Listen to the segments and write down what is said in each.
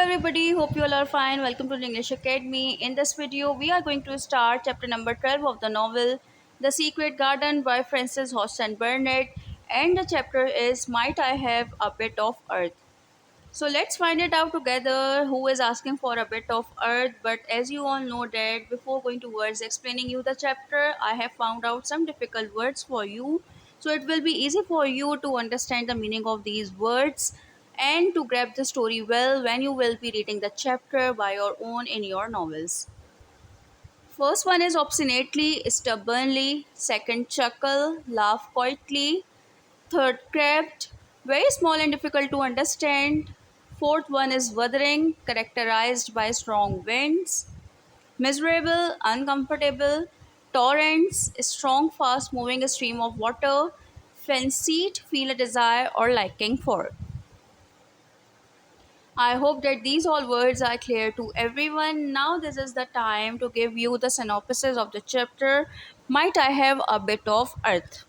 everybody, hope you all are fine. Welcome to the English Academy. In this video, we are going to start chapter number 12 of the novel The Secret Garden by Frances Hodgson Burnett, and the chapter is Might I Have a Bit of Earth. So let's find it out together who is asking for a bit of earth. But as you all know that before going towards explaining you the chapter, I have found out some difficult words for you. So it will be easy for you to understand the meaning of these words and to grab the story well when you will be reading the chapter by your own in your novels. First one is obstinately, stubbornly, second chuckle, laugh quietly, third crabbed, very small and difficult to understand. Fourth one is wuthering, characterized by strong winds. Miserable, uncomfortable. Torrents, a strong, fast moving stream of water. Fancied, feel a desire or liking for. I hope that these all words are clear to everyone. Now, this is the time to give you the synopsis of the chapter. Might I have a bit of earth?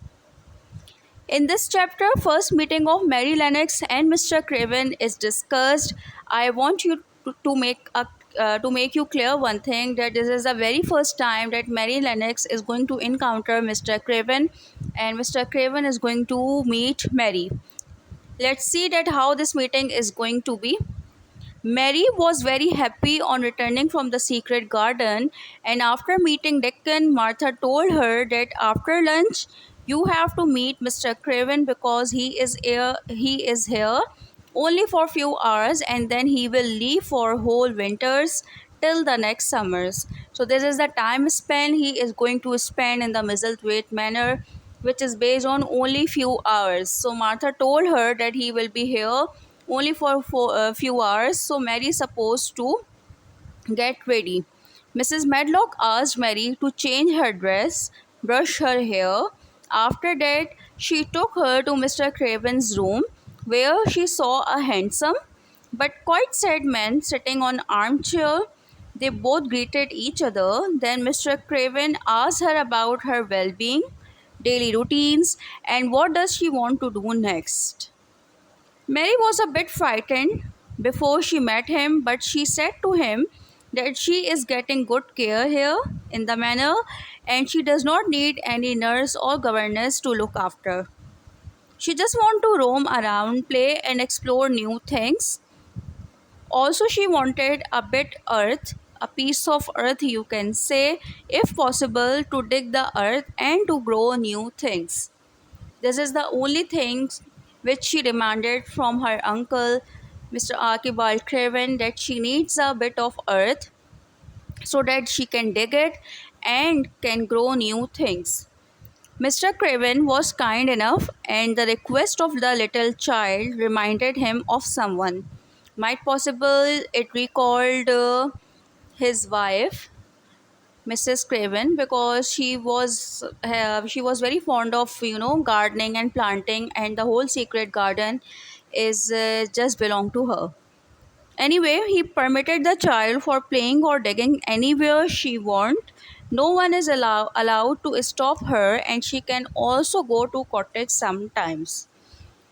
In this chapter, first meeting of Mary Lennox and Mr. Craven is discussed. I want you to make you clear one thing, that this is the very first time that Mary Lennox is going to encounter Mr. Craven, and Mr. Craven is going to meet Mary. Let's see that how this meeting is going to be. Mary was very happy on returning from the secret garden, and after meeting Deccan, Martha told her that after lunch you have to meet Mr. Craven because he is here only for few hours, and then he will leave for whole winters till the next summers. So this is the time span he is going to spend in the Misselthwaite Manor, which is based on only few hours. So Martha told her that he will be here only for a few hours. So Mary is supposed to get ready. Mrs. Medlock asked Mary to change her dress, brush her hair. After that, she took her to Mr. Craven's room, where she saw a handsome but quite sad man sitting on an armchair. They both greeted each other. Then Mr. Craven asked her about her well-being, daily routines, and what does she want to do next. Mary was a bit frightened before she met him, but she said to him that she is getting good care here in the manor and she does not need any nurse or governess to look after. She just want to roam around, play and explore new things. Also, she wanted a bit earth, a piece of earth you can say, if possible, to dig the earth and to grow new things. This is the only thing which she demanded from her uncle, Mr. Archibald Craven, that she needs a bit of earth so that she can dig it and can grow new things. Mr. Craven was kind enough, and the request of the little child reminded him of someone. Might possible it recalled his wife, Mrs. Craven, because she was very fond of gardening and planting, and the whole secret garden is just belong to her. Anyway, he permitted the child for playing or digging anywhere she want. No one is allowed to stop her, and she can also go to cottage sometimes.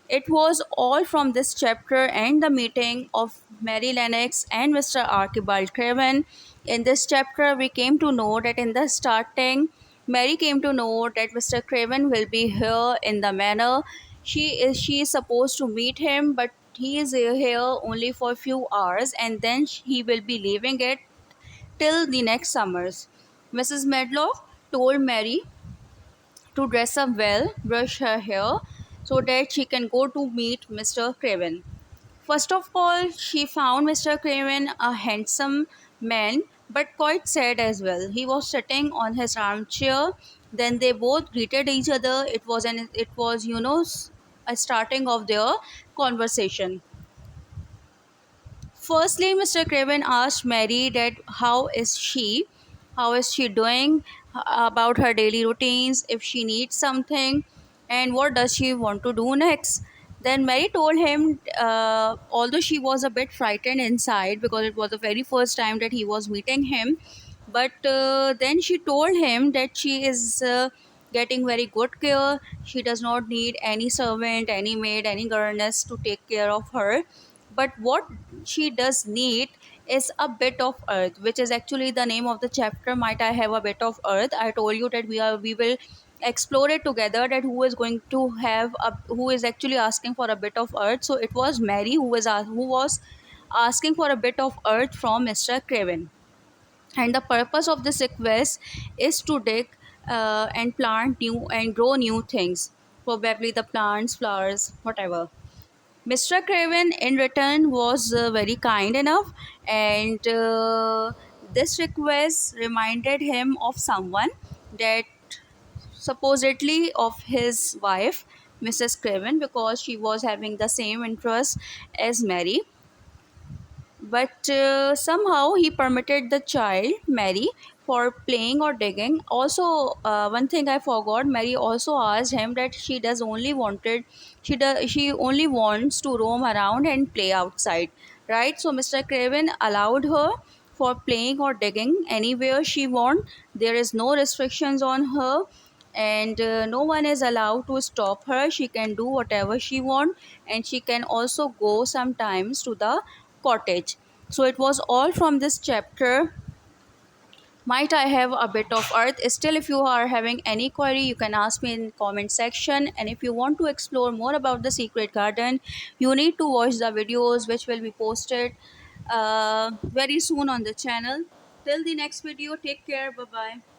It was all from this chapter and the meeting of Mary Lennox and Mr. Archibald Craven. In this chapter, we came to know that in the starting, Mary came to know that Mr. Craven will be here in the manor. She is supposed to meet him, but he is here only for a few hours, and then he will be leaving it till the next summers. Mrs. Medlock told Mary to dress up well, brush her hair, so that she can go to meet Mr. Craven. First of all, she found Mr. Craven a handsome man, but quite sad as well. He was sitting on his armchair. Then they both greeted each other. It was a starting of their conversation. Firstly, Mr. Craven asked Mary that how is she doing, about her daily routines, if she needs something, and what does she want to do next. Then Mary told him, although she was a bit frightened inside because it was the very first time that he was meeting him, but then she told him that she is getting very good care. She does not need any servant, any maid, any governess to take care of her. but what she does need is a bit of earth, which is actually the name of the chapter. Might I have a bit of earth? I told you that we will explore it together, that who is going to have a, who is actually asking for a bit of earth. So it was Mary who was asking for a bit of earth from Mr. Craven, and the purpose of this request is to dig and plant new and grow new things, probably the plants, flowers, whatever. Mr. Craven, in return, was very kind enough, and this request reminded him of someone, that supposedly of his wife, Mrs. Craven, because she was having the same interest as Mary. But somehow he permitted the child, Mary, for playing or digging. Also, one thing I forgot, Mary also asked him that she only wants to roam around and play outside, right? So Mr. Craven allowed her for playing or digging anywhere she want. There is no restrictions on her, and no one is allowed to stop her. She can do whatever she want, and she can also go sometimes to the cottage. So it was all from this chapter. Might I have a bit of earth? Still, if you are having any query, you can ask me in comment section. And if you want to explore more about the secret garden, you need to watch the videos which will be posted very soon on the channel. Till the next video, take care. Bye bye.